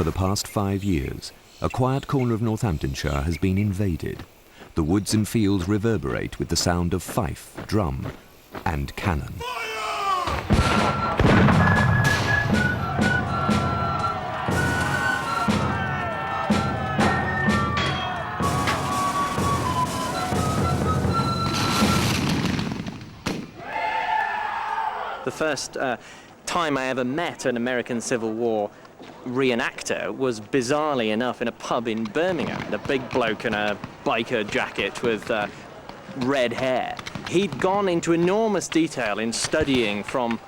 For the past 5 years, a quiet corner of Northamptonshire has been invaded. The woods and fields reverberate with the sound of fife, drum, and cannon. The first time I ever met an American Civil War reenactor was, bizarrely enough, in a pub in Birmingham. The big bloke in a biker jacket with red hair. He'd gone into enormous detail in studying from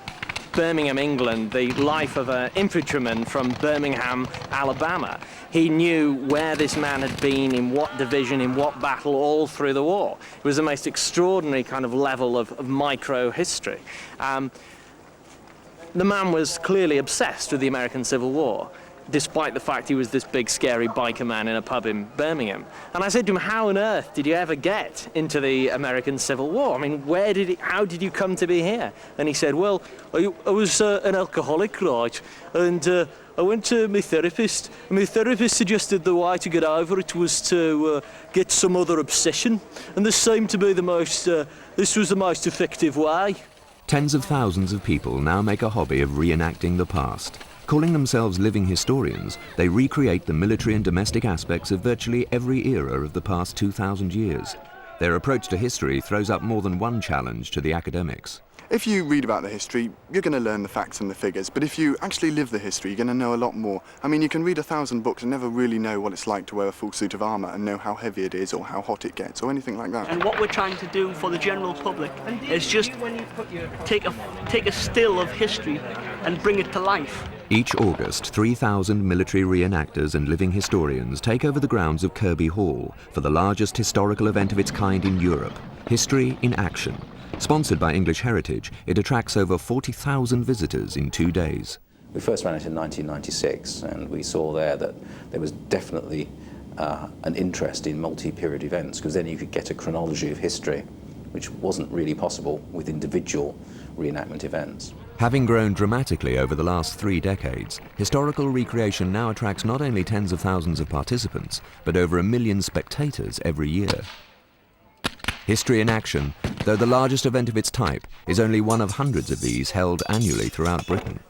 Birmingham, England, the life of an infantryman from Birmingham, Alabama. He knew where this man had been, in what division, in what battle, all through the war. It was the most extraordinary kind of level of micro-history. The man was clearly obsessed with the American Civil War, despite the fact he was this big, scary biker man in a pub in Birmingham. And I said to him, how on earth did you ever get into the American Civil War? I mean, how did you come to be here? And he said, well, I was an alcoholic, right? And I went to my therapist, and my therapist suggested the way to get over it was to get some other obsession. And this seemed to be this was the most effective way. Tens of thousands of people now make a hobby of reenacting the past. Calling themselves living historians, they recreate the military and domestic aspects of virtually every era of the past 2,000 years. Their approach to history throws up more than one challenge to the academics. If you read about the history, you're going to learn the facts and the figures, but if you actually live the history, you're going to know a lot more. I mean, you can read 1,000 books and never really know what it's like to wear a full suit of armour and know how heavy it is or how hot it gets or anything like that. And what we're trying to do for the general public is just take a still of history and bring it to life. Each August, 3,000 military reenactors and living historians take over the grounds of Kirby Hall for the largest historical event of its kind in Europe, History in Action. Sponsored by English Heritage, it attracts over 40,000 visitors in 2 days. We first ran it in 1996, and we saw there that there was definitely an interest in multi-period events, because then you could get a chronology of history, which wasn't really possible with individual reenactment events. Having grown dramatically over the last 3 decades, historical recreation now attracts not only tens of thousands of participants, but over 1 million spectators every year. History in Action, though the largest event of its type, is only one of hundreds of these held annually throughout Britain.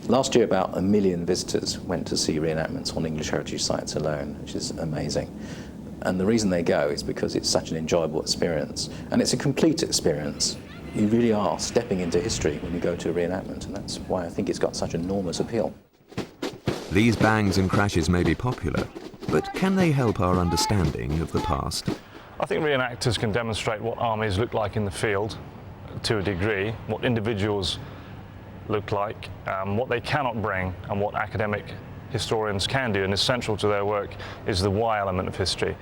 Last year, about 1 million visitors went to see reenactments on English heritage sites alone, which is amazing. And the reason they go is because it's such an enjoyable experience. And it's a complete experience. You really are stepping into history when you go to a reenactment, and that's why I think it's got such enormous appeal. These bangs and crashes may be popular, but can they help our understanding of the past? I think reenactors can demonstrate what armies look like in the field to a degree, what individuals look like, what they cannot bring, and what academic historians can do, and essential to their work is the why element of history.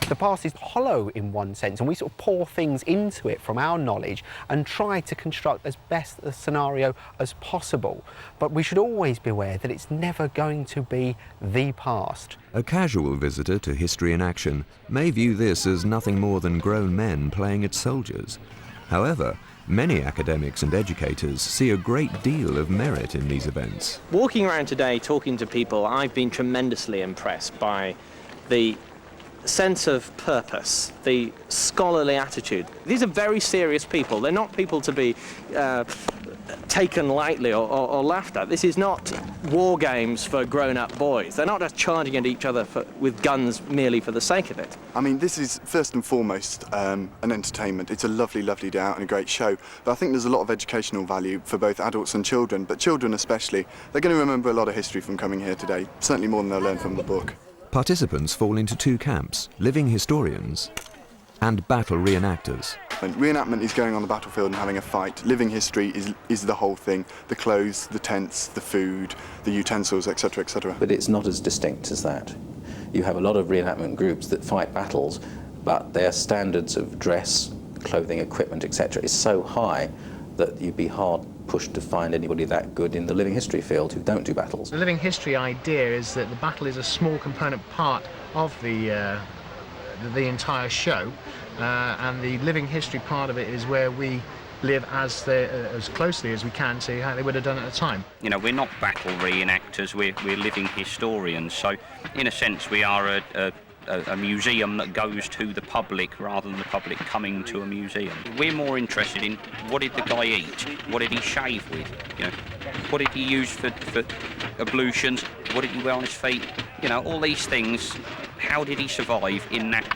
The past is hollow in one sense, and we sort of pour things into it from our knowledge and try to construct as best a scenario as possible. But we should always be aware that it's never going to be the past. A casual visitor to History in Action may view this as nothing more than grown men playing at soldiers. However, many academics and educators see a great deal of merit in these events. Walking around today, talking to people, I've been tremendously impressed by the sense of purpose, the scholarly attitude. These are very serious people. They're not people to be taken lightly or laughed at. This is not war games for grown-up boys. They're not just charging at each other with guns merely for the sake of it. I mean, this is first and foremost an entertainment. It's a lovely, lovely day out and a great show. But I think there's a lot of educational value for both adults and children, but children especially. They're going to remember a lot of history from coming here today, certainly more than they'll learn from the book. Participants fall into 2 camps, living historians and battle reenactors. And reenactment is going on the battlefield and having a fight. Living history is the whole thing. The clothes, the tents, the food, the utensils, etc., etc. But it's not as distinct as that. You have a lot of reenactment groups that fight battles, but their standards of dress, clothing, equipment, etc. is so high that you'd be hard pushed to find anybody that good in the living history field who don't do battles. The living history idea is that the battle is a small component part of the entire show, and the living history part of it is where we live as closely as we can to how they would have done at the time. You know, we're not battle reenactors, we're living historians, so in a sense we are a museum that goes to the public rather than the public coming to a museum. We're more interested in what did the guy eat, what did he shave with, you know, what did he use for ablutions, what did he wear on his feet, you know, all these things, how did he survive in that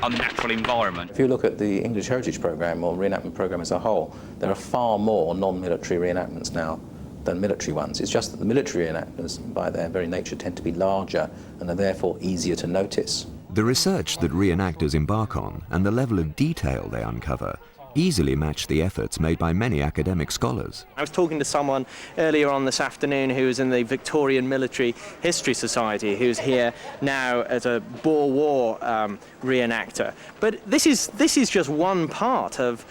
unnatural environment. If you look at the English Heritage Programme or reenactment programme as a whole, there are far more non-military reenactments now than military ones. It's just that the military reenactors, by their very nature, tend to be larger and are therefore easier to notice. The research that reenactors embark on and the level of detail they uncover easily match the efforts made by many academic scholars. I was talking to someone earlier on this afternoon who was in the Victorian Military History Society, who's here now as a Boer War reenactor. But this is just one part of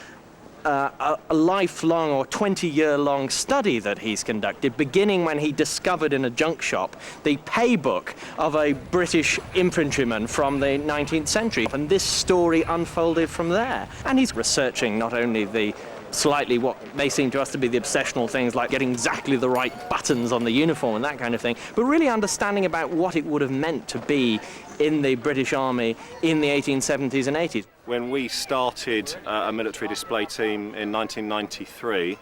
a lifelong or 20-year-long study that he's conducted, beginning when he discovered in a junk shop the paybook of a British infantryman from the 19th century. And this story unfolded from there. And he's researching not only the slightly what may seem to us to be the obsessional things like getting exactly the right buttons on the uniform and that kind of thing, but really understanding about what it would have meant to be in the British Army in the 1870s and 80s. When we started a military display team in 1993,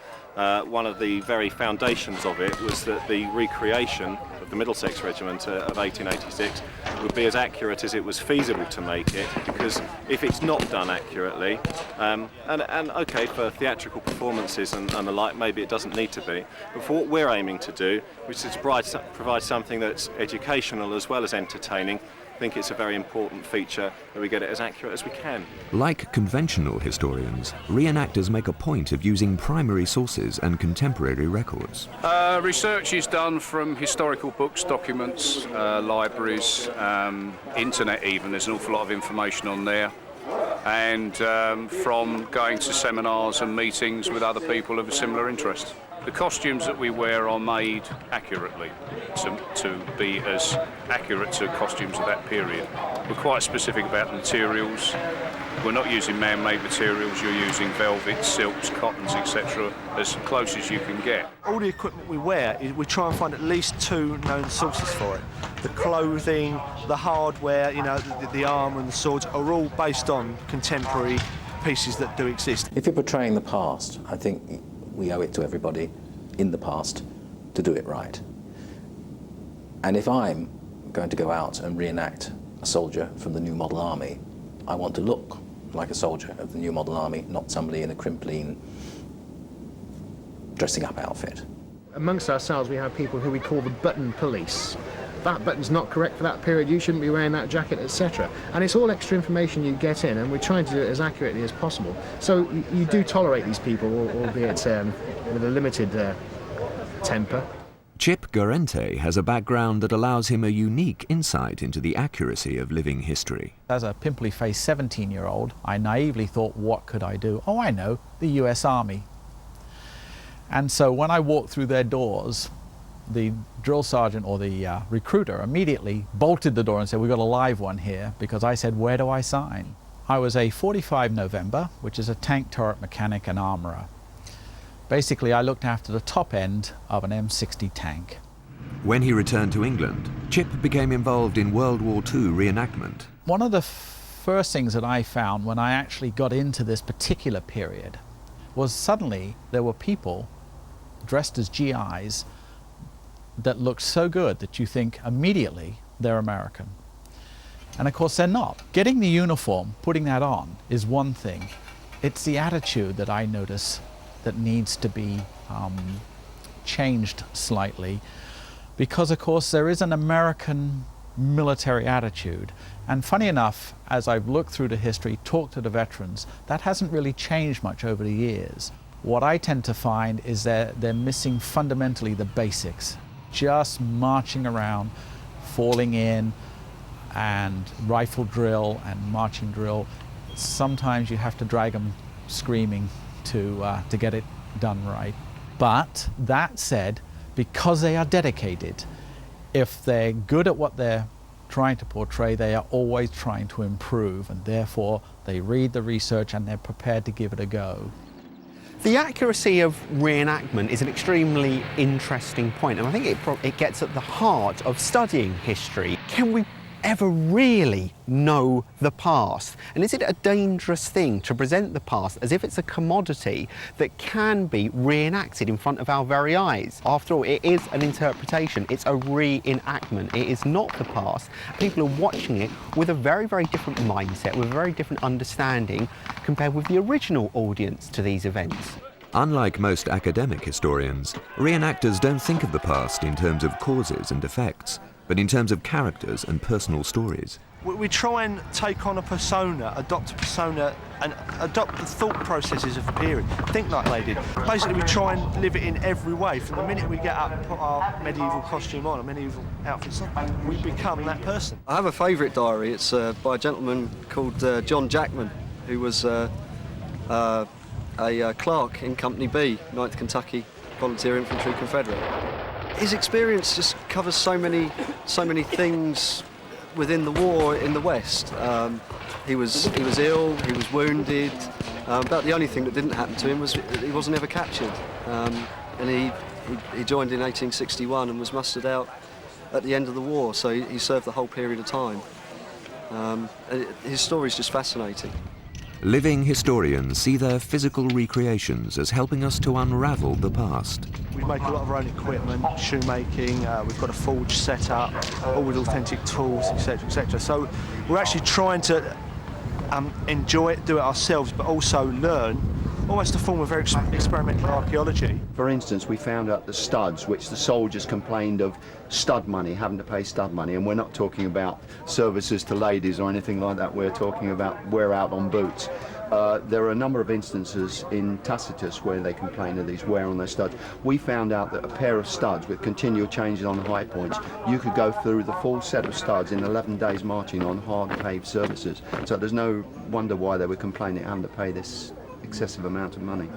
one of the very foundations of it was that the recreation of the Middlesex Regiment of 1886 would be as accurate as it was feasible to make it, because if it's not done accurately, and okay, for theatrical performances and the like, maybe it doesn't need to be, but for what we're aiming to do, which is to provide something that's educational as well as entertaining, I think it's a very important feature that we get it as accurate as we can. Like conventional historians, reenactors make a point of using primary sources and contemporary records. Research is done from historical books, documents, libraries, internet even. There's an awful lot of information on there. And from going to seminars and meetings with other people of a similar interest. The costumes that we wear are made accurately to be as accurate to costumes of that period. We're quite specific about the materials. We're not using man-made materials, you're using velvets, silks, cottons, etc., as close as you can get. All the equipment we wear, we try and find at least two known sources for it. The clothing, the hardware, you know, the armour and the swords are all based on contemporary pieces that do exist. If you're portraying the past, I think we owe it to everybody in the past to do it right. And if I'm going to go out and reenact a soldier from the New Model Army, I want to look like a soldier of the New Model Army, not somebody in a crimpline dressing up outfit. Amongst ourselves we have people who we call the button police. That button's not correct for that period, you shouldn't be wearing that jacket, etc. And it's all extra information you get in, and we're trying to do it as accurately as possible. So you do tolerate these people, albeit with a limited temper. Chip Gorente has a background that allows him a unique insight into the accuracy of living history. As a pimply-faced 17-year-old, I naively thought, what could I do? Oh, I know, the US Army. And so when I walked through their doors, the drill sergeant or the recruiter immediately bolted the door and said, we've got a live one here, because I said, where do I sign? I was a 45 November, which is a tank turret mechanic and armourer. Basically, I looked after the top end of an M60 tank. When he returned to England, Chip became involved in World War II reenactment. One of the first things that I found when I actually got into this particular period was suddenly there were people dressed as GIs that looked so good that you think immediately they're American. And of course they're not. Getting the uniform, putting that on, is one thing. It's the attitude that I notice that needs to be changed slightly, because of course there is an American military attitude, and funny enough, as I've looked through the history, talked to the veterans, that hasn't really changed much over the years. What I tend to find is that they're missing fundamentally the basics. Just marching around, falling in, and rifle drill and marching drill. Sometimes you have to drag them screaming to get it done right. But that said, because they are dedicated, if they're good at what they're trying to portray, they are always trying to improve, and therefore they read the research and they're prepared to give it a go. The accuracy of reenactment is an extremely interesting point, and I think it gets at the heart of studying history. Can we ever really know the past? And is it a dangerous thing to present the past as if it's a commodity that can be reenacted in front of our very eyes? After all, it is an interpretation, it's a reenactment, it is not the past. People are watching it with a very, very different mindset, with a very different understanding compared with the original audience to these events. Unlike most academic historians, reenactors don't think of the past in terms of causes and effects, but in terms of characters and personal stories. We try and take on a persona, adopt a persona, and adopt the thought processes of the period. Think like they did. Basically, we try and live it in every way. From the minute we get up and put our medieval costume on, our medieval outfits on, we become that person. I have a favourite diary. It's by a gentleman called John Jackman, who was a clerk in Company B, 9th Kentucky Volunteer Infantry Confederate. His experience just covers so many things within the war in the West. He was ill, he was wounded. About the only thing that didn't happen to him was he wasn't ever captured. And he joined in 1861 and was mustered out at the end of the war, so he served the whole period of time. His story is just fascinating. Living historians see their physical recreations as helping us to unravel the past. We make a lot of our own equipment, shoemaking, we've got a forge set up, all with authentic tools, etc., etc. So we're actually trying to enjoy it, do it ourselves, but also learn almost a form of very experimental archaeology. For instance, we found out the studs, which the soldiers complained of stud money, having to pay stud money, and we're not talking about services to ladies or anything like that, we're talking about wear out on boots. There are a number of instances in Tacitus where they complain of these wear on their studs. We found out that a pair of studs with continual changes on high points, you could go through the full set of studs in 11 days marching on hard paved surfaces. So there's no wonder why they were complaining having to pay this excessive amount of money.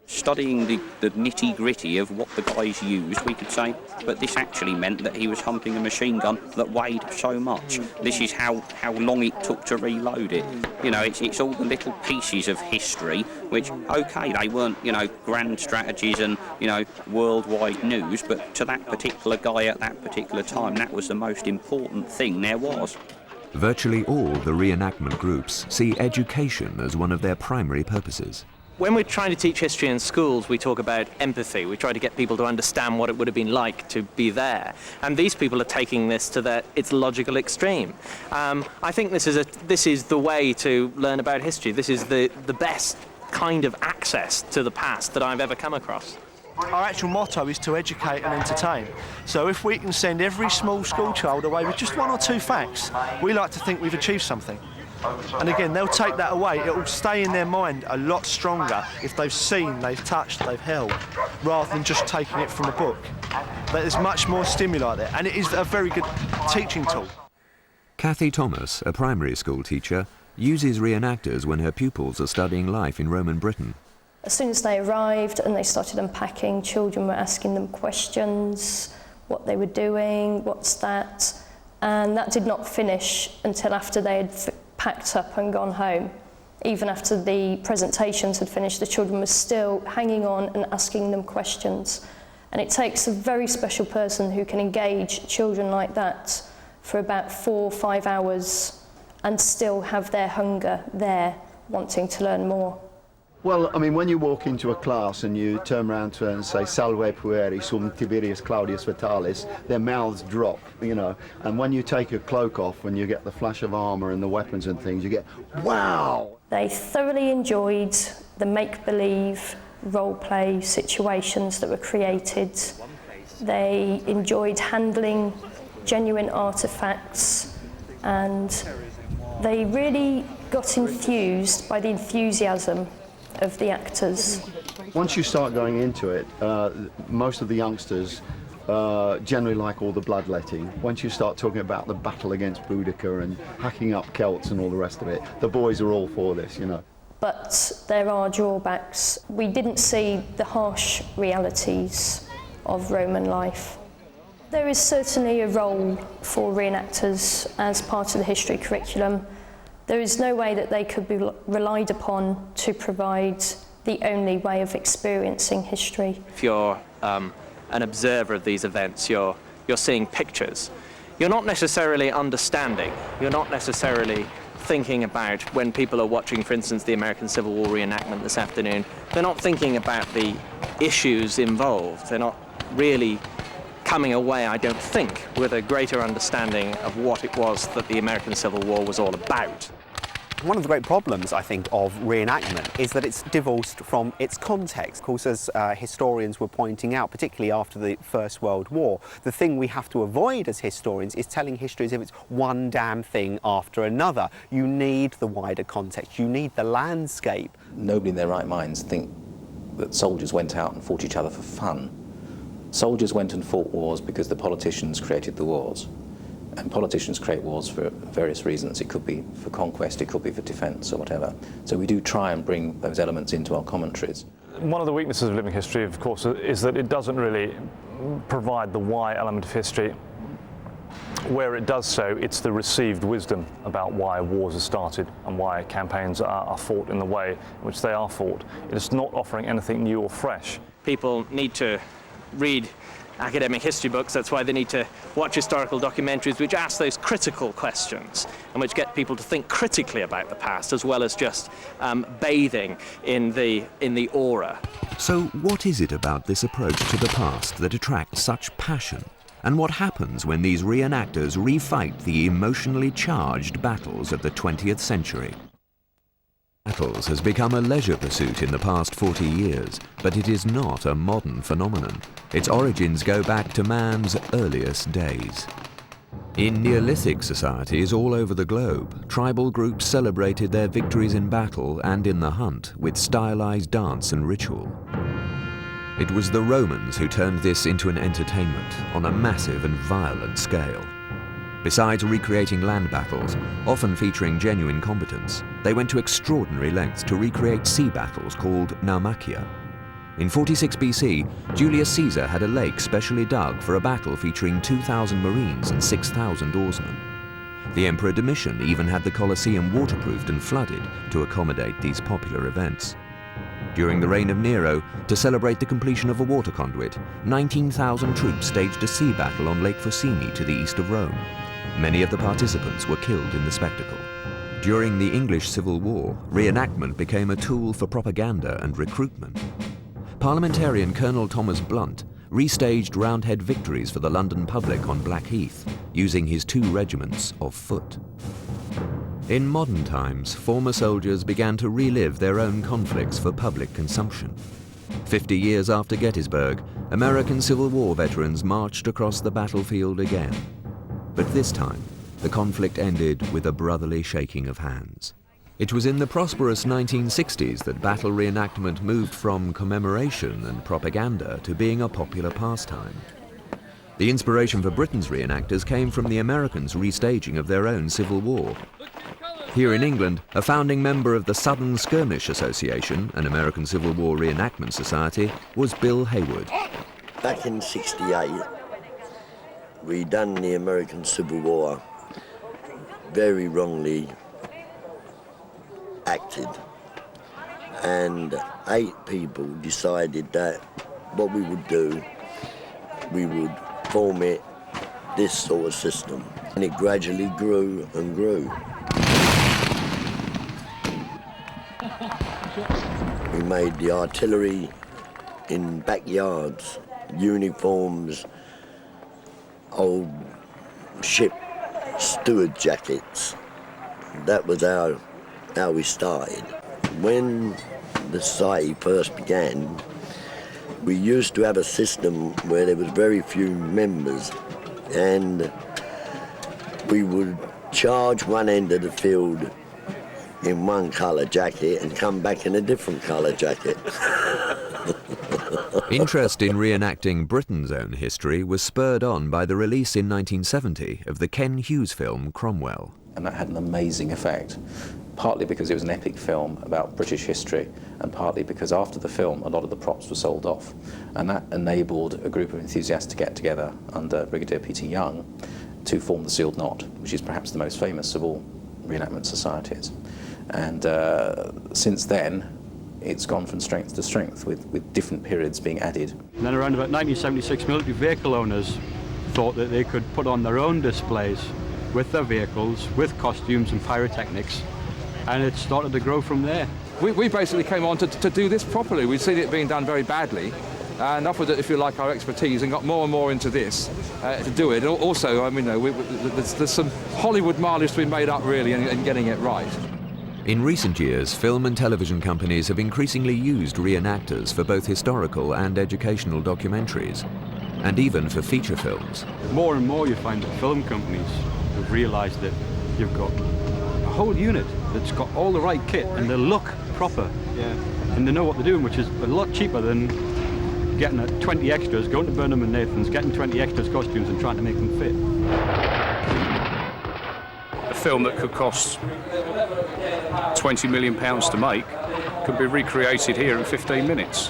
Studying the nitty-gritty of what the guys used, we could say, but this actually meant that he was hunting a machine gun that weighed so much. This is how long it took to reload it. You know, it's all the little pieces of history, which, okay, they weren't, grand strategies and, worldwide news, but to that particular guy at that particular time, that was the most important thing there was. Virtually all the reenactment groups see education as one of their primary purposes. When we're trying to teach history in schools, we talk about empathy. We try to get people to understand what it would have been like to be there. And these people are taking this to its logical extreme. I think this is the way to learn about history. This is the best kind of access to the past that I've ever come across. Our actual motto is to educate and entertain. So if we can send every small school child away with just one or two facts, we like to think we've achieved something. And again, they'll take that away. It will stay in their mind a lot stronger if they've seen, they've touched, they've held, rather than just taking it from a book. There's much more stimuli there, and it is a very good teaching tool. Kathy Thomas, a primary school teacher, uses reenactors when her pupils are studying life in Roman Britain. As soon as they arrived and they started unpacking, children were asking them questions, what they were doing, what's that? And that did not finish until after they had packed up and gone home. Even after the presentations had finished, the children were still hanging on and asking them questions. And it takes a very special person who can engage children like that for about 4 or 5 hours and still have their hunger there, wanting to learn more. Well, I mean, when you walk into a class and you turn around to and say, Salve pueri sum Tiberius Claudius Vitalis, their mouths drop, and when you take your cloak off, when you get the flash of armour and the weapons and things, you get, wow! They thoroughly enjoyed the make-believe role-play situations that were created. They enjoyed handling genuine artefacts, and they really got enthused by the enthusiasm of the actors. Once you start going into it, most of the youngsters generally like all the bloodletting. Once you start talking about the battle against Boudica and hacking up Celts and all the rest of it, the boys are all for this, But there are drawbacks. We didn't see the harsh realities of Roman life. There is certainly a role for reenactors as part of the history curriculum. There is no way that they could be relied upon to provide the only way of experiencing history. If you're an observer of these events, you're seeing pictures. You're not necessarily understanding. You're not necessarily thinking about, when people are watching, for instance, the American Civil War reenactment this afternoon, they're not thinking about the issues involved. They're not really coming away, I don't think, with a greater understanding of what it was that the American Civil War was all about. One of the great problems, I think, of reenactment is that it's divorced from its context. Of course, as historians were pointing out, particularly after the First World War, the thing we have to avoid as historians is telling history as if it's one damn thing after another. You need the wider context. You need the landscape. Nobody in their right minds think that soldiers went out and fought each other for fun. Soldiers went and fought wars because the politicians created the wars. And politicians create wars for various reasons. It could be for conquest, it could be for defence or whatever. So we do try and bring those elements into our commentaries. One of the weaknesses of living history, of course, is that it doesn't really provide the why element of history. Where it does so, it's the received wisdom about why wars are started and why campaigns are fought in the way in which they are fought. It's not offering anything new or fresh. People need to read academic history books. That's why they need to watch historical documentaries which ask those critical questions and which get people to think critically about the past, as well as just bathing in the aura. So what is it about this approach to the past that attracts such passion? And what happens when these reenactors refight the emotionally charged battles of the 20th century? Battles has become a leisure pursuit in the past 40 years, but it is not a modern phenomenon. Its origins go back to man's earliest days. In Neolithic societies all over the globe, tribal groups celebrated their victories in battle and in the hunt with stylized dance and ritual. It was the Romans who turned this into an entertainment on a massive and violent scale. Besides recreating land battles, often featuring genuine combatants, they went to extraordinary lengths to recreate sea battles called naumachia. In 46 BC, Julius Caesar had a lake specially dug for a battle featuring 2,000 marines and 6,000 oarsmen. The Emperor Domitian even had the Colosseum waterproofed and flooded to accommodate these popular events. During the reign of Nero, to celebrate the completion of a water conduit, 19,000 troops staged a sea battle on Lake Fucini to the east of Rome. Many of the participants were killed in the spectacle. During the English Civil War, reenactment became a tool for propaganda and recruitment. Parliamentarian Colonel Thomas Blunt restaged Roundhead victories for the London public on Blackheath, using his 2 regiments of foot. In modern times, former soldiers began to relive their own conflicts for public consumption. 50 years after Gettysburg, American Civil War veterans marched across the battlefield again. But this time, the conflict ended with a brotherly shaking of hands. It was in the prosperous 1960s that battle reenactment moved from commemoration and propaganda to being a popular pastime. The inspiration for Britain's reenactors came from the Americans' restaging of their own Civil War. Here in England, a founding member of the Southern Skirmish Association, an American Civil War reenactment society, was Bill Hayward. Back in '68, we done the American Civil War, very wrongly acted, and 8 people decided that what we would do, we would form it this sort of system, and it gradually grew and grew. We made the artillery in backyards, uniforms, old ship steward jackets. That was how we started. When the society first began, we used to have a system where there was very few members, and we would charge one end of the field in one colour jacket and come back in a different colour jacket. Interest in reenacting Britain's own history was spurred on by the release in 1970 of the Ken Hughes film Cromwell. And that had an amazing effect, partly because it was an epic film about British history, and partly because after the film a lot of the props were sold off. And that enabled a group of enthusiasts to get together under Brigadier Peter Young to form the Sealed Knot, which is perhaps the most famous of all reenactment societies. And since then, it's gone from strength to strength with different periods being added. And then around about 1976, military vehicle owners thought that they could put on their own displays with their vehicles, with costumes and pyrotechnics, and it started to grow from there. We basically came on to do this properly. We'd seen it being done very badly, and offered, if you like, our expertise and got more and more into this to do it. And also, I mean, there's some Hollywood mileage to be made up, really, in getting it right. In recent years, film and television companies have increasingly used reenactors for both historical and educational documentaries, and even for feature films. More and more you find that film companies have realised that you've got a whole unit that's got all the right kit and they look proper. Yeah. And they know what they're doing, which is a lot cheaper than getting 20 extras, going to Burnham and Nathan's, getting 20 extras costumes and trying to make them fit. A film that could cost £20 million to make could be recreated here in 15 minutes.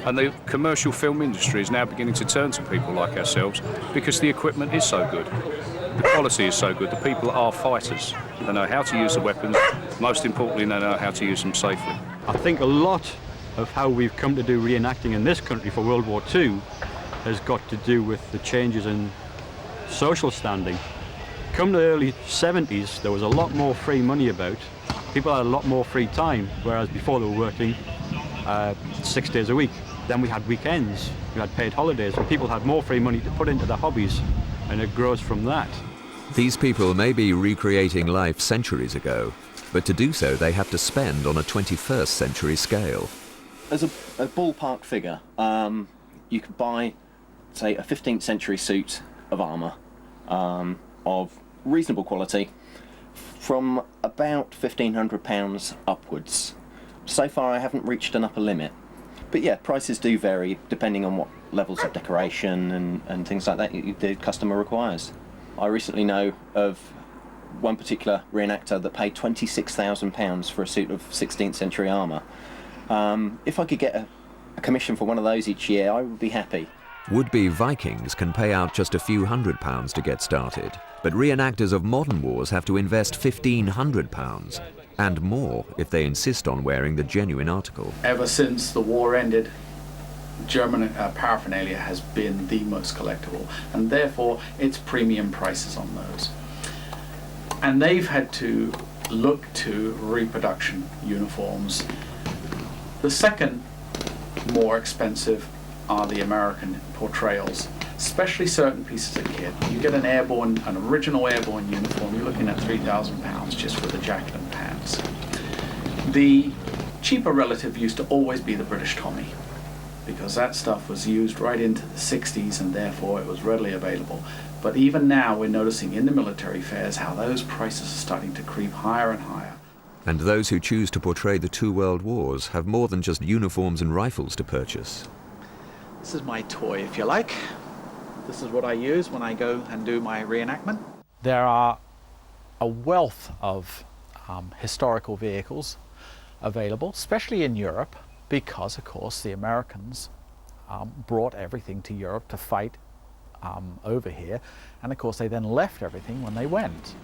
And the commercial film industry is now beginning to turn to people like ourselves because the equipment is so good. The quality is so good. The people are fighters. They know how to use the weapons. Most importantly, they know how to use them safely. I think a lot of how we've come to do reenacting in this country for World War II has got to do with the changes in social standing. Come the early 70s, there was a lot more free money about. People had a lot more free time, whereas before they were working 6 days a week. Then we had weekends, we had paid holidays, and people had more free money to put into their hobbies, and it grows from that. These people may be recreating life centuries ago, but to do so they have to spend on a 21st century scale. As a ballpark figure, you could buy, say, a 15th century suit of armour of reasonable quality from about £1,500 upwards. So far I haven't reached an upper limit. But yeah, prices do vary depending on what levels of decoration and things like that the customer requires. I recently know of one particular reenactor that paid £26,000 for a suit of 16th century armour. If I could get a commission for one of those each year, I would be happy. Would-be Vikings can pay out just a few £100s to get started, but reenactors of modern wars have to invest £1,500 and more if they insist on wearing the genuine article. Ever since the war ended, German paraphernalia has been the most collectible, and therefore it's premium prices on those. And they've had to look to reproduction uniforms. The second more expensive are the American portrayals, especially certain pieces of kit. You get an original airborne uniform, you're looking at £3,000 just for the jacket and pants. The cheaper relative used to always be the British Tommy, because that stuff was used right into the 60s and therefore it was readily available. But even now we're noticing in the military fairs how those prices are starting to creep higher and higher. And those who choose to portray the two world wars have more than just uniforms and rifles to purchase. This is my toy, if you like. This is what I use when I go and do my reenactment. There are a wealth of historical vehicles available, especially in Europe, because, of course, the Americans brought everything to Europe to fight over here, and of course they then left everything when they went.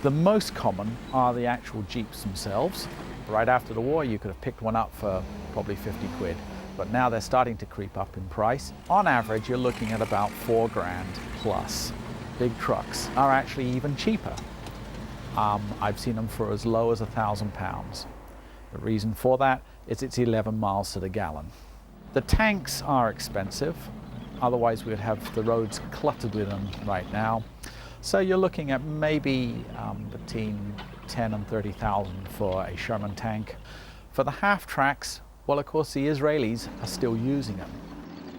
The most common are the actual Jeeps themselves. Right after the war you could have picked one up for probably 50 quid, but now they're starting to creep up in price. On average you're looking at about 4 grand plus. Big trucks are actually even cheaper. I've seen them for as low as £1,000. The reason for that is it's 11 miles to the gallon. The tanks are expensive, otherwise we'd have the roads cluttered with them right now. So you're looking at maybe between 10 and 30,000 for a Sherman tank. For the half tracks, well, of course the Israelis are still using them.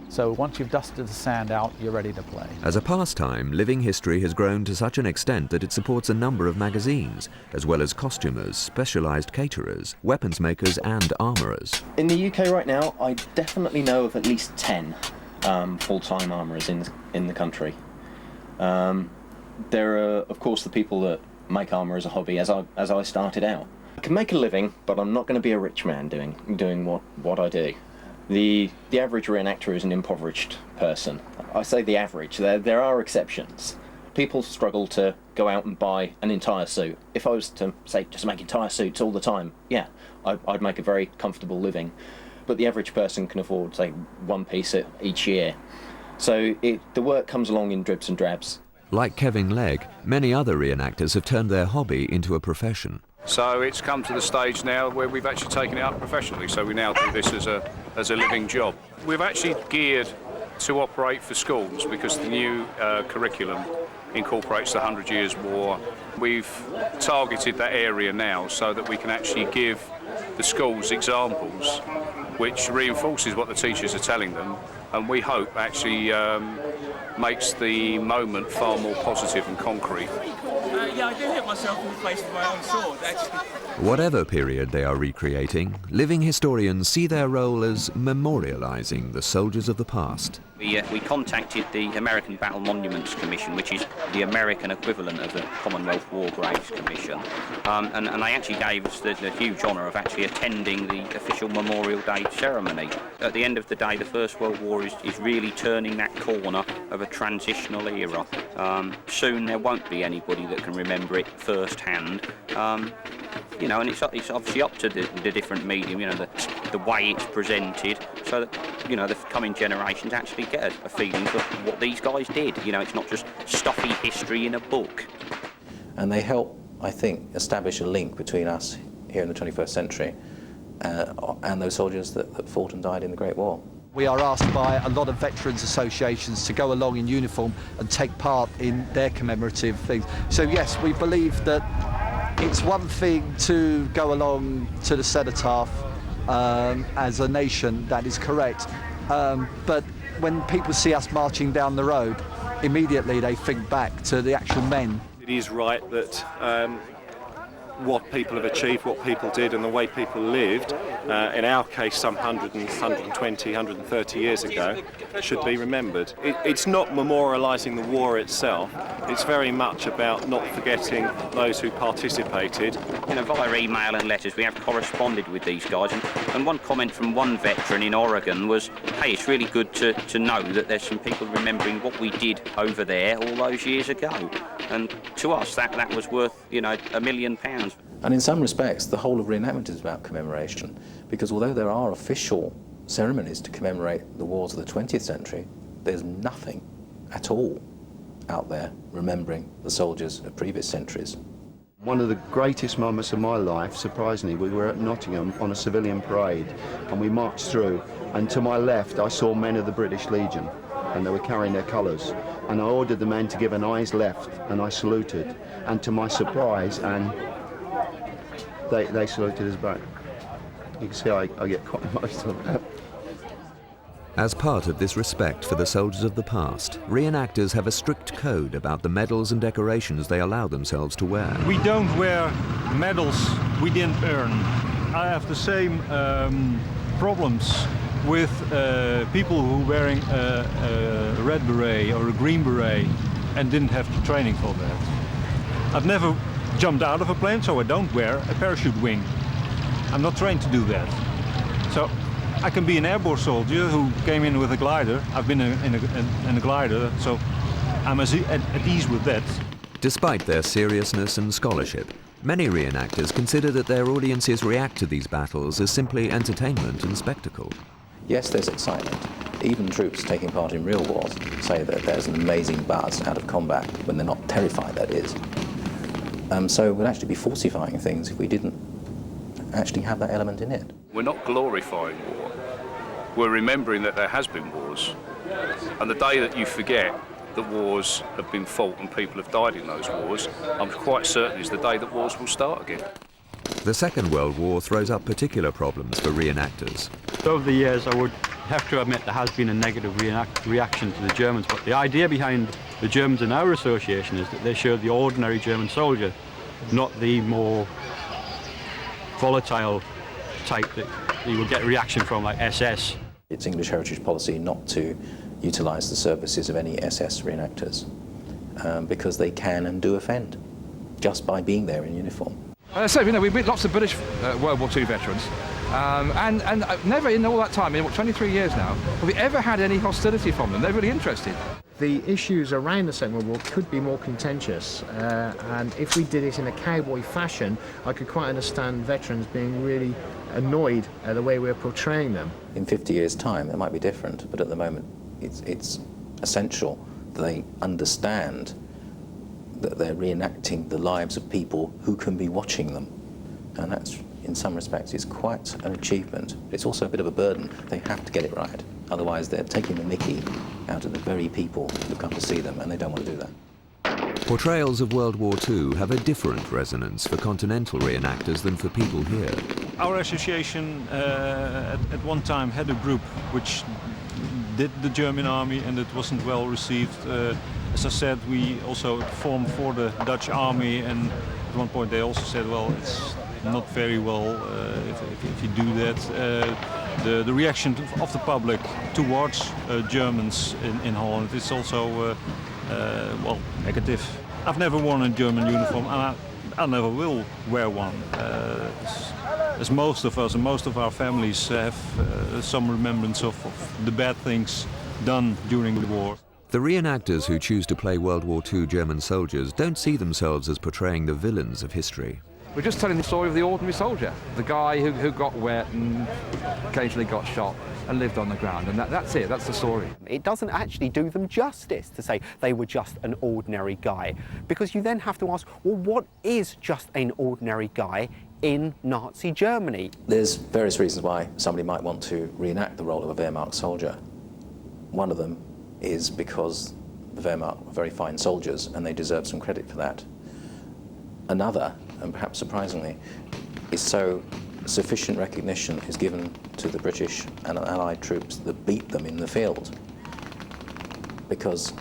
So once you've dusted the sand out, you're ready to play. As a pastime, living history has grown to such an extent that it supports a number of magazines, as well as costumers, specialised caterers, weapons makers and armourers. In the UK right now, I definitely know of at least 10 full-time armourers in the country. There are, of course, the people that make armour as a hobby, as I started out. I can make a living, but I'm not going to be a rich man doing what I do. The average reenactor is an impoverished person. I say the average. There are exceptions. People struggle to go out and buy an entire suit. If I was to, say, just make entire suits all the time, yeah, I'd make a very comfortable living. But the average person can afford, say, one piece each year. So the work comes along in dribs and drabs. Like Kevin Legg, many other reenactors have turned their hobby into a profession. So it's come to the stage now where we've actually taken it up professionally, so we now do this as a living job. We've actually geared to operate for schools because the new curriculum incorporates the 100 Years' War. We've targeted that area now so that we can actually give the schools examples which reinforces what the teachers are telling them, and we hope actually makes the moment far more positive and concrete. Yeah, I do hit myself in the face with my own sword, actually. Whatever period they are recreating, living historians see their role as memorialising the soldiers of the past. We contacted the American Battle Monuments Commission, which is the American equivalent of the Commonwealth War Graves Commission, and they actually gave us the huge honour of actually attending the official Memorial Day ceremony. At the end of the day, the First World War is really turning that corner of a transitional era. Soon there won't be anybody that can remember it firsthand. You know, and it's obviously up to the different medium, you know, the way it's presented, so that, you know, the coming generations actually get a feeling for what these guys did. You know, it's not just stuffy history in a book. And they help, I think, establish a link between us here in the 21st century and those soldiers that fought and died in the Great War. We are asked by a lot of veterans associations to go along in uniform and take part in their commemorative things. So yes, we believe that it's one thing to go along to the cenotaph as a nation, that is correct, but when people see us marching down the road, immediately they think back to the actual men. It is right that what people have achieved, what people did and the way people lived, in our case some 120, 130 years ago, should be remembered. It's not memorialising the war itself, it's very much about not forgetting those who participated. You know, via email and letters we have corresponded with these guys, and one comment from one veteran in Oregon was, hey, it's really good to know that there's some people remembering what we did over there all those years ago. And to us that was worth, you know, £1 million. And in some respects, the whole of reenactment is about commemoration, because although there are official ceremonies to commemorate the wars of the 20th century, there's nothing at all out there remembering the soldiers of previous centuries. One of the greatest moments of my life, surprisingly, we were at Nottingham on a civilian parade, and we marched through, and to my left I saw men of the British Legion, and they were carrying their colours, and I ordered the men to give an eyes left, and I saluted, and to my surprise, and they saluted us back. You can see I get quite emotional. As part of this respect for the soldiers of the past, reenactors have a strict code about the medals and decorations they allow themselves to wear. We don't wear medals we didn't earn. I have the same problems with people who are wearing a red beret or a green beret and didn't have the training for that. I've never jumped out of a plane, so I don't wear a parachute wing. I'm not trained to do that. So I can be an airborne soldier who came in with a glider. I've been in a glider, so I'm at ease with that. Despite their seriousness and scholarship, many reenactors consider that their audiences react to these battles as simply entertainment and spectacle. Yes, there's excitement. Even troops taking part in real wars say that there's an amazing buzz out of combat when they're not terrified, that is. So we'd actually be falsifying things if we didn't actually have that element in it. We're not glorifying war. We're remembering that there has been wars. And the day that you forget that wars have been fought and people have died in those wars, I'm quite certain is the day that wars will start again. The Second World War throws up particular problems for reenactors. Over the years, I would have to admit there has been a negative reaction to the Germans, but the idea behind the Germans in our association is that they show the ordinary German soldier, not the more volatile type that you would get a reaction from, like SS. It's English heritage policy not to utilise the services of any SS reenactors because they can and do offend just by being there in uniform. So, you know, we meet lots of British World War II veterans, And never in all that time, in what, 23 years now, have we ever had any hostility from them. They're really interested. The issues around the Second World War could be more contentious, and if we did it in a cowboy fashion, I could quite understand veterans being really annoyed at the way we're portraying them. In 50 years' time, it might be different, but at the moment, it's essential that they understand that they're reenacting the lives of people who can be watching them, and that's, in some respects, is quite an achievement. It's also a bit of a burden. They have to get it right. Otherwise, they're taking the mickey out of the very people who come to see them, and they don't want to do that. Portrayals of World War II have a different resonance for continental reenactors than for people here. Our association at one time had a group which did the German army, and it wasn't well received. As I said, we also formed for the Dutch army, and at one point they also said, well, it's not very well if you do that. The reaction of the public towards Germans in Holland is also well, negative. I've never worn a German uniform, and I never will wear one. As most of us and most of our families have some remembrance of the bad things done during the war. The reenactors who choose to play World War II German soldiers don't see themselves as portraying the villains of history. We're just telling the story of the ordinary soldier, the guy who got wet and occasionally got shot and lived on the ground, and that's it, that's the story. It doesn't actually do them justice to say they were just an ordinary guy, because you then have to ask, well, what is just an ordinary guy in Nazi Germany? There's various reasons why somebody might want to reenact the role of a Wehrmacht soldier. One of them is because the Wehrmacht were very fine soldiers and they deserve some credit for that. Another, and perhaps surprisingly, is so sufficient recognition is given to the British and Allied troops that beat them in the field, because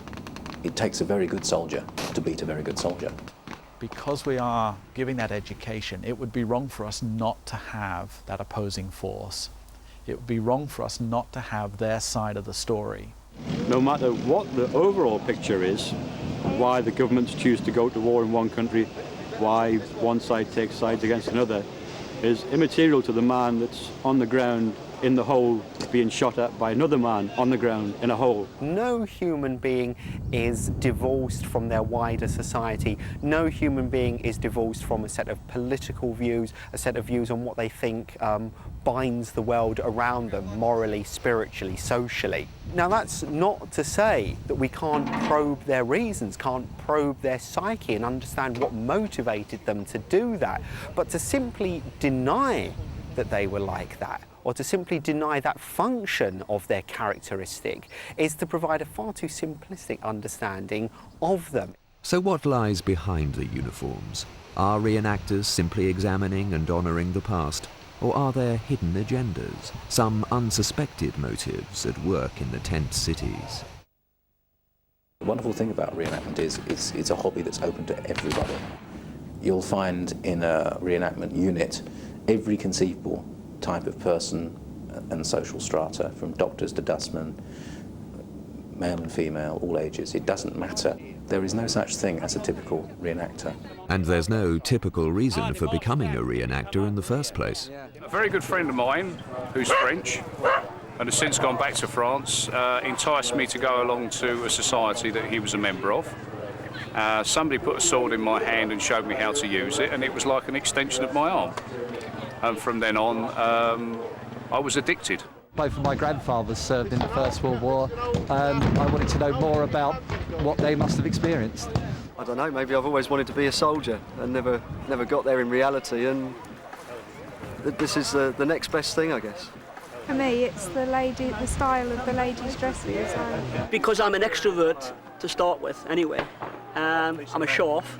it takes a very good soldier to beat a very good soldier. Because we are giving that education, it would be wrong for us not to have that opposing force. It would be wrong for us not to have their side of the story. No matter what the overall picture is, why the governments choose to go to war in one country, why one side takes sides against another, is immaterial to the man that's on the ground in the hole being shot at by another man on the ground in a hole. No human being is divorced from their wider society. No human being is divorced from a set of political views, a set of views on what they think binds the world around them, morally, spiritually, socially. Now, that's not to say that we can't probe their reasons, can't probe their psyche and understand what motivated them to do that, but to simply deny that they were like that, or to simply deny that function of their characteristic, is to provide a far too simplistic understanding of them. So what lies behind the uniforms? Are reenactors simply examining and honouring the past? Or are there hidden agendas, some unsuspected motives at work in the tent cities? The wonderful thing about reenactment is it's a hobby that's open to everybody. You'll find in a reenactment unit every conceivable type of person and social strata, from doctors to dustmen, male and female, all ages. It doesn't matter. There is no such thing as a typical reenactor. And there's no typical reason for becoming a reenactor in the first place. A very good friend of mine, who's French, and has since gone back to France, enticed me to go along to a society that he was a member of. Somebody put a sword in my hand and showed me how to use it, and it was like an extension of my arm. And from then on, I was addicted. Both of my grandfathers served in the First World War, and I wanted to know more about what they must have experienced. I don't know, maybe I've always wanted to be a soldier and never got there in reality, and this is the next best thing, I guess. For me, it's the style of the ladies' dresses. Because I'm an extrovert to start with, anyway. I'm a show-off,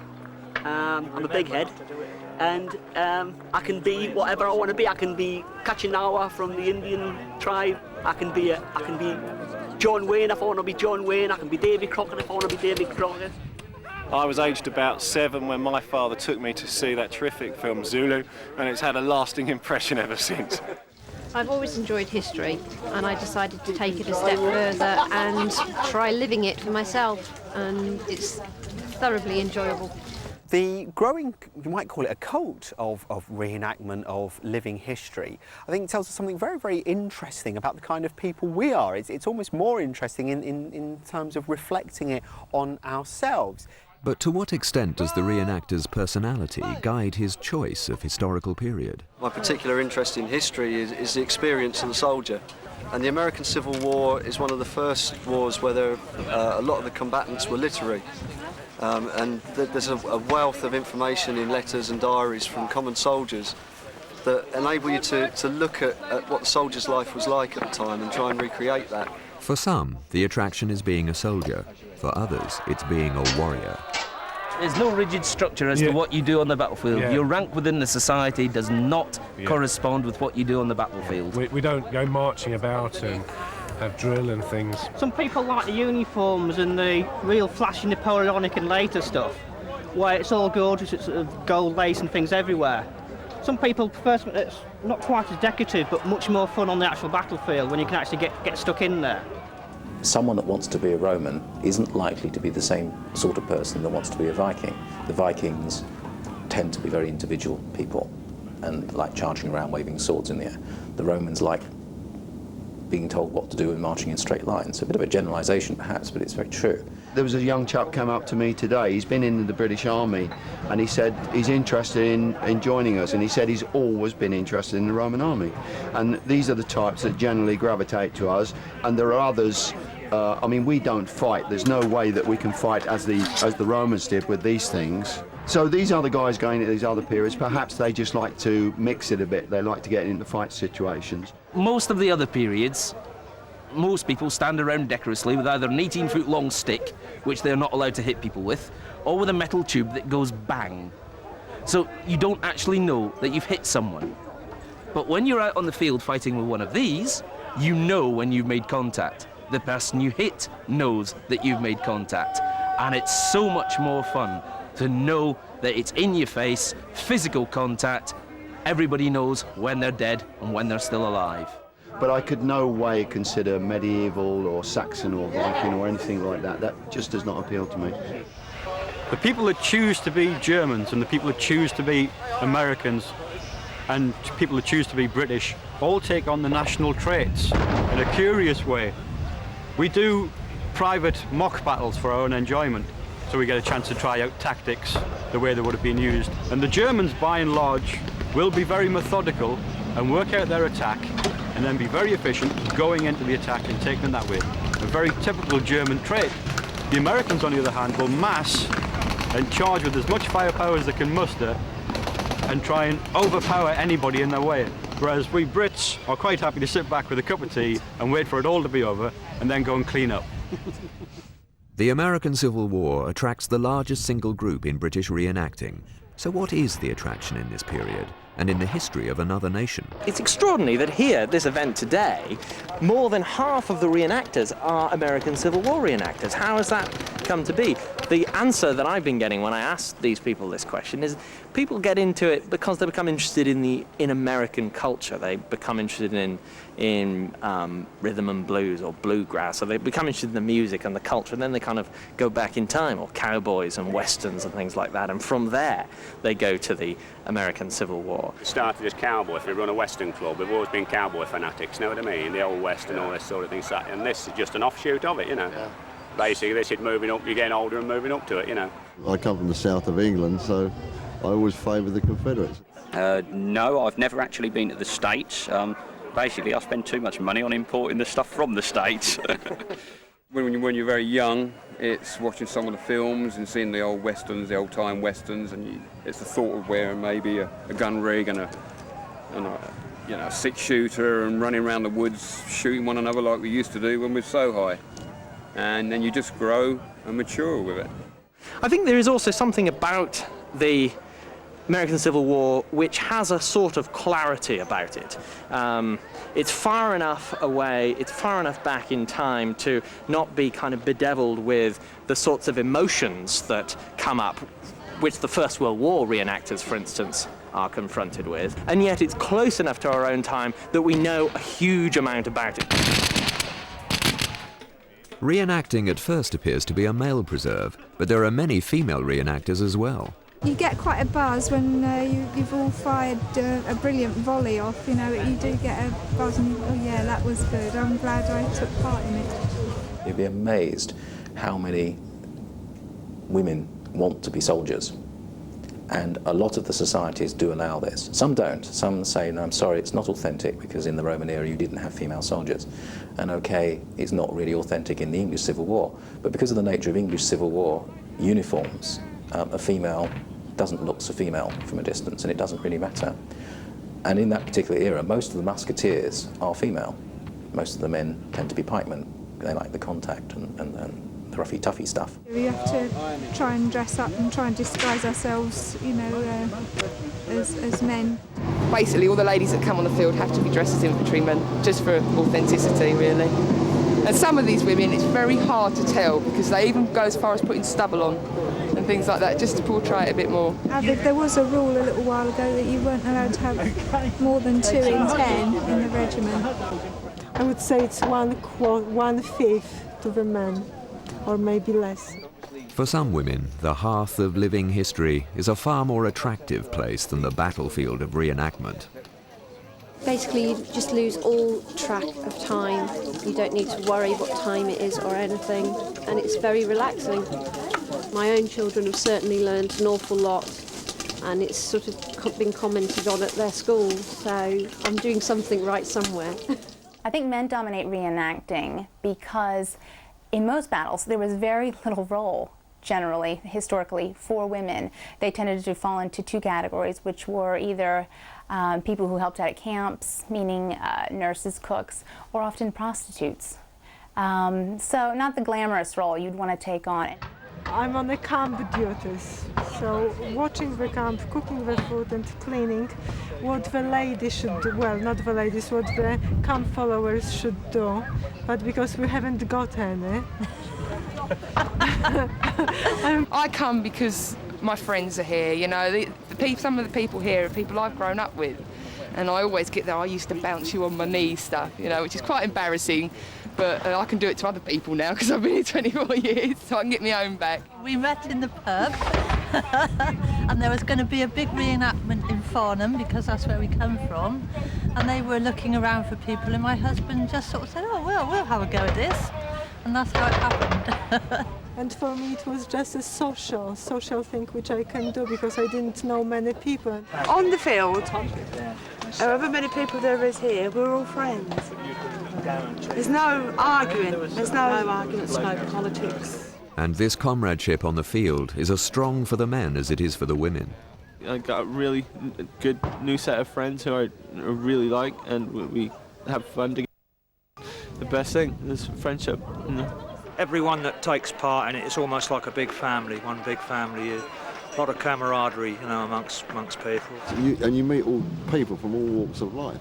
I'm a big head, and I can be whatever I want to be. I can be Kachinawa from the Indian tribe. I can be John Wayne if I want to be John Wayne. I can be Davy Crockett if I want to be Davy Crockett. I was aged about 7 when my father took me to see that terrific film Zulu, and it's had a lasting impression ever since. I've always enjoyed history, and I decided to take it a step further and try living it for myself, and it's thoroughly enjoyable. The growing, you might call it a cult of reenactment, of living history, I think tells us something very, very interesting about the kind of people we are. It's almost more interesting in terms of reflecting it on ourselves. But to what extent does the reenactor's personality guide his choice of historical period? My particular interest in history is the experience of the soldier. And the American Civil War is one of the first wars where a lot of the combatants were literary. And there's a wealth of information in letters and diaries from common soldiers that enable you to look at what the soldier's life was like at the time and try and recreate that. For some, the attraction is being a soldier. For others, it's being a warrior. There's no rigid structure as to what you do on the battlefield. Yeah. Your rank within the society does not correspond with what you do on the battlefield. We don't go marching about and have drill and things. Some people like the uniforms and the real flashy Napoleonic and later stuff, where it's all gorgeous, it's gold lace and things everywhere. Some people prefer something that's not quite as decorative, but much more fun on the actual battlefield when you can actually get stuck in there. Someone that wants to be a Roman isn't likely to be the same sort of person that wants to be a Viking. The Vikings tend to be very individual people and like charging around waving swords in the air. The Romans like being told what to do and marching in straight lines. A bit of a generalisation perhaps, but it's very true. There was a young chap came up to me today, he's been in the British Army, and he said he's interested in joining us, and he said he's always been interested in the Roman Army. And these are the types that generally gravitate to us, and there are others. I mean, we don't fight. There's no way that we can fight as the Romans did with these things. So these other guys going at these other periods, perhaps they just like to mix it a bit. They like to get into fight situations. Most of the other periods, most people stand around decorously with either an 18-foot long stick, which they're not allowed to hit people with, or with a metal tube that goes bang. So you don't actually know that you've hit someone. But when you're out on the field fighting with one of these, you know when you've made contact. The person you hit knows that you've made contact. And it's so much more fun to know that it's in your face, physical contact. Everybody knows when they're dead and when they're still alive. But I could no way consider medieval or Saxon or Viking or anything like that. That just does not appeal to me. The people that choose to be Germans and the people that choose to be Americans and people that choose to be British all take on the national traits in a curious way. We do private mock battles for our own enjoyment, so we get a chance to try out tactics the way they would have been used. And the Germans, by and large, will be very methodical and work out their attack and then be very efficient going into the attack and taking it that way. A very typical German trait. The Americans, on the other hand, will mass and charge with as much firepower as they can muster and try and overpower anybody in their way. Whereas we Brits are quite happy to sit back with a cup of tea and wait for it all to be over and then go and clean up. The American Civil War attracts the largest single group in British reenacting. So what is the attraction in this period and in the history of another nation? It's extraordinary that here, this event today, more than half of the reenactors are American Civil War reenactors. How has that come to be? The answer that I've been getting when I ask these people this question is people get into it because they become interested in American culture. They become interested in rhythm and blues or bluegrass, so they become interested in the music and the culture, and then they kind of go back in time, or cowboys and westerns and things like that, and from there they go to the American Civil War. It started as cowboys. We run a western club. We've always been cowboy fanatics, you know what I mean? The old west and all this sort of thing. And this is just an offshoot of it, you know. Yeah. Basically, this is moving up, you're getting older and moving up to it, you know. I come from the south of England, so I always favoured the Confederates. No, I've never actually been to the States. Basically, I spend too much money on importing the stuff from the States. When you're very young, it's watching some of the films and seeing the old westerns, the old-time westerns, and it's the thought of wearing maybe a gun rig and a six-shooter and running around the woods shooting one another like we used to do when we were so high. And then you just grow and mature with it. I think there is also something about the American Civil War which has a sort of clarity about it. It's far enough away, it's far enough back in time to not be kind of bedeviled with the sorts of emotions that come up, which the First World War reenactors, for instance, are confronted with. And yet it's close enough to our own time that we know a huge amount about it. Reenacting at first appears to be a male preserve, but there are many female reenactors as well. You get quite a buzz when you've all fired a brilliant volley off, you know, you do get a buzz and you think, oh yeah, that was good, I'm glad I took part in it. You'd be amazed how many women want to be soldiers. And a lot of the societies do allow this. Some don't. Some say, no, I'm sorry, it's not authentic because in the Roman era you didn't have female soldiers. And okay, it's not really authentic in the English Civil War. But because of the nature of English Civil War uniforms, a female doesn't look so female from a distance, and it doesn't really matter. And in that particular era, most of the musketeers are female. Most of the men tend to be pikemen. They like the contact and the roughy-toughy stuff. We have to try and dress up and try and disguise ourselves, you know, as men. Basically, all the ladies that come on the field have to be dressed as infantrymen, just for authenticity, really. And some of these women, it's very hard to tell because they even go as far as putting stubble on and things like that, just to portray it a bit more. There was a rule a little while ago that you weren't allowed to have more than 2 in 10 in the regiment. I would say it's 1/5 to the men, or maybe less. For some women, the hearth of living history is a far more attractive place than the battlefield of reenactment. Basically, you just lose all track of time. You don't need to worry what time it is or anything, and it's very relaxing. My own children have certainly learned an awful lot, and it's sort of been commented on at their school, so I'm doing something right somewhere. I think men dominate reenacting because in most battles there was very little role, generally, historically, for women. They tended to fall into 2 categories, which were either people who helped out at camps, meaning nurses, cooks, or often prostitutes. So not the glamorous role you'd want to take on. I'm on the camp duties, so watching the camp, cooking the food and cleaning, what the ladies should do, well, not the ladies, what the camp followers should do, but because we haven't got any. I come because my friends are here, you know, some of the people here are people I've grown up with, and I always get there, I used to bounce you on my knees stuff, you know, which is quite embarrassing. But I can do it to other people now because I've been here 24 years, so I can get my own back. We met in the pub, and there was going to be a big reenactment in Farnham because that's where we come from, and they were looking around for people, and my husband just sort of said, oh, well, we'll have a go at this, and that's how it happened. And for me it was just a social thing which I can do because I didn't know many people. On the field, however many people there is here, we're all friends. There's no arguing, there's no arguments, no politics. And this comradeship on the field is as strong for the men as it is for the women. I got a really good new set of friends who I really like, and we have fun together. The best thing is friendship. You know? Everyone that takes part in it, it's almost like a big family, one big family. A lot of camaraderie, you know, amongst people. And you meet all people from all walks of life,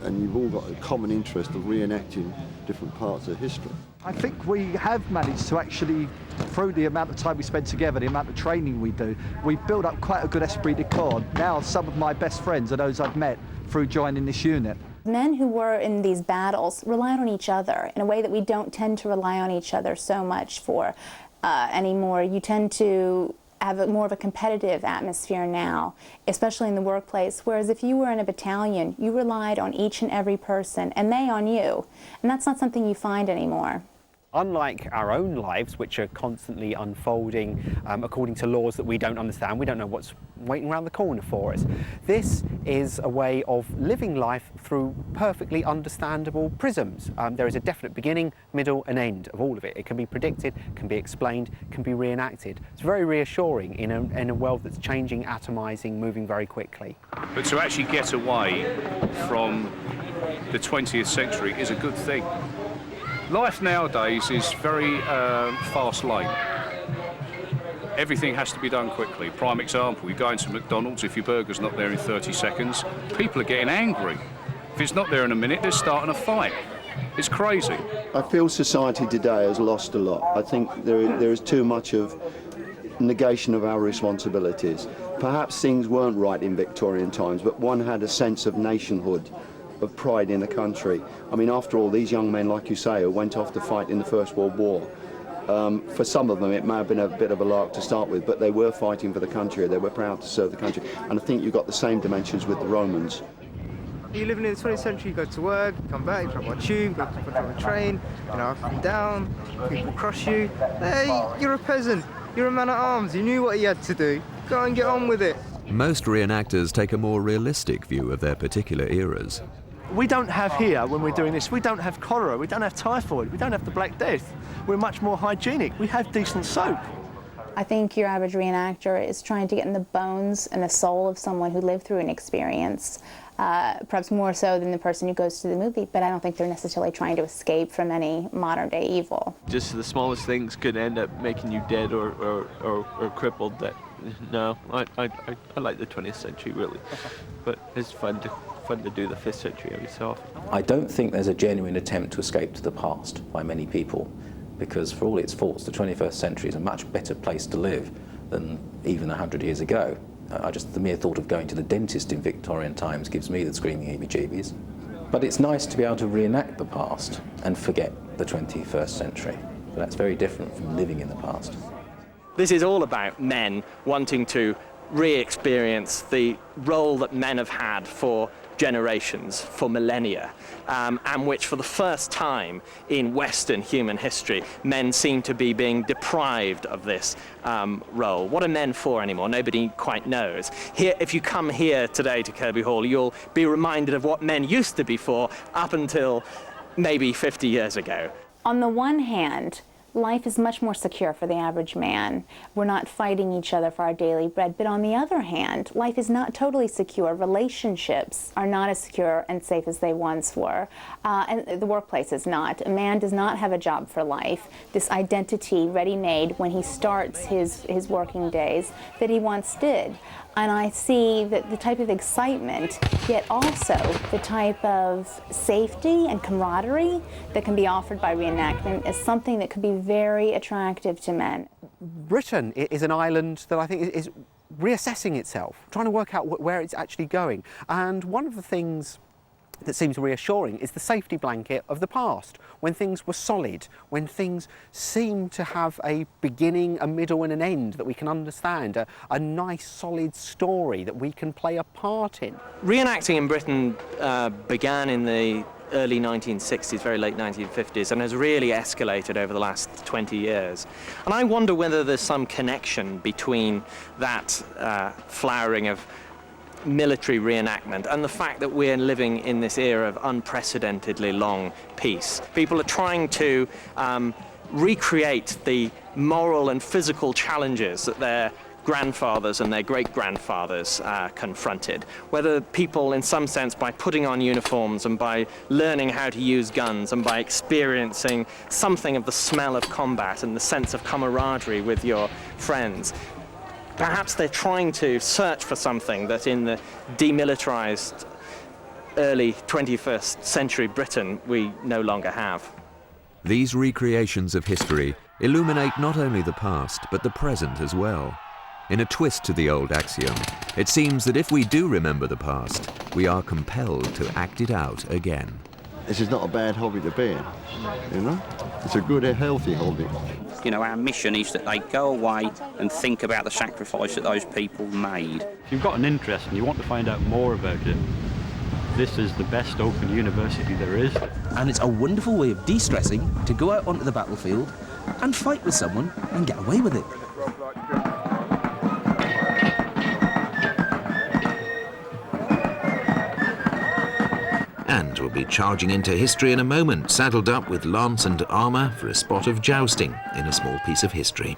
and you've all got a common interest of reenacting different parts of history. I think we have managed to actually, through the amount of time we spend together, the amount of training we do, we've built up quite a good esprit de corps. Now some of my best friends are those I've met through joining this unit. Men who were in these battles relied on each other in a way that we don't tend to rely on each other so much for anymore. You tend to have more of a competitive atmosphere now, especially in the workplace, whereas if you were in a battalion, you relied on each and every person, and they on you, and that's not something you find anymore. Unlike our own lives, which are constantly unfolding according to laws that we don't understand, we don't know what's waiting around the corner for us. This is a way of living life through perfectly understandable prisms. There is a definite beginning, middle and end of all of it. It can be predicted, can be explained, can be reenacted. It's very reassuring in a world that's changing, atomizing, moving very quickly. But to actually get away from the 20th century is a good thing. Life nowadays is very fast lane. Everything has to be done quickly. Prime example, you go into McDonald's, if your burger's not there in 30 seconds, people are getting angry. If it's not there in a minute, they're starting a fight. It's crazy. I feel society today has lost a lot. I think there is too much of negation of our responsibilities. Perhaps things weren't right in Victorian times, but one had a sense of nationhood, of pride in the country. I mean, after all, these young men, like you say, who went off to fight in the First World War, For some of them, it may have been a bit of a lark to start with, but they were fighting for the country. They were proud to serve the country. And I think you've got the same dimensions with the Romans. You live in the 20th century, you go to work, you come back, you travel by tube, go to a train, up and down, people crush you. Hey, you're a peasant, you're a man-at-arms, you knew what you had to do. Go and get on with it. Most reenactors take a more realistic view of their particular eras. We don't have here, when we're doing this, we don't have cholera, we don't have typhoid, we don't have the Black Death. We're much more hygienic. We have decent soap. I think your average reenactor is trying to get in the bones and the soul of someone who lived through an experience, perhaps more so than the person who goes to the movie, but I don't think they're necessarily trying to escape from any modern-day evil. Just the smallest things could end up making you dead or crippled. No, I like the 20th century, really, but it's fun to do the 5th century every so often. I don't think there's a genuine attempt to escape to the past by many people, because for all its faults, the 21st century is a much better place to live than even 100 years ago. The mere thought of going to the dentist in Victorian times gives me the screaming heebie-jeebies. But it's nice to be able to reenact the past and forget the 21st century. That's very different from living in the past. This is all about men wanting to re-experience the role that men have had for generations, for millennia, and which for the first time in Western human history, men seem to be being deprived of this role. What are men for anymore? Nobody quite knows. Here, if you come here today to Kirby Hall, you'll be reminded of what men used to be for up until maybe 50 years ago. On the one hand, life is much more secure for the average man. We're not fighting each other for our daily bread. But on the other hand, life is not totally secure. Relationships are not as secure and safe as they once were. And the workplace is not. A man does not have a job for life. This identity ready-made when he starts his working days that he once did. And I see that the type of excitement, yet also the type of safety and camaraderie that can be offered by reenactment is something that could be very attractive to men. Britain is an island that I think is reassessing itself, trying to work out where it's actually going. And one of the things that seems reassuring is the safety blanket of the past, when things were solid, when things seemed to have a beginning, a middle and an end that we can understand, a nice solid story that we can play a part in. Reenacting in Britain began in the early 1960s, very late 1950s, and has really escalated over the last 20 years. And I wonder whether there's some connection between that flowering of military reenactment and the fact that we're living in this era of unprecedentedly long peace. People are trying to recreate the moral and physical challenges that their grandfathers and their great-grandfathers confronted. Whether people, in some sense, by putting on uniforms and by learning how to use guns and by experiencing something of the smell of combat and the sense of camaraderie with your friends, perhaps they're trying to search for something that in the demilitarized early 21st century Britain we no longer have. These recreations of history illuminate not only the past, but the present as well. In a twist to the old axiom, it seems that if we do remember the past, we are compelled to act it out again. This is not a bad hobby to be in, you know? It's a good, healthy hobby. You know, our mission is that they go away and think about the sacrifice that those people made. If you've got an interest and you want to find out more about it, this is the best open university there is. And it's a wonderful way of de-stressing to go out onto the battlefield and fight with someone and get away with it. And we'll be charging into history in a moment, saddled up with lance and armour for a spot of jousting in a small piece of history.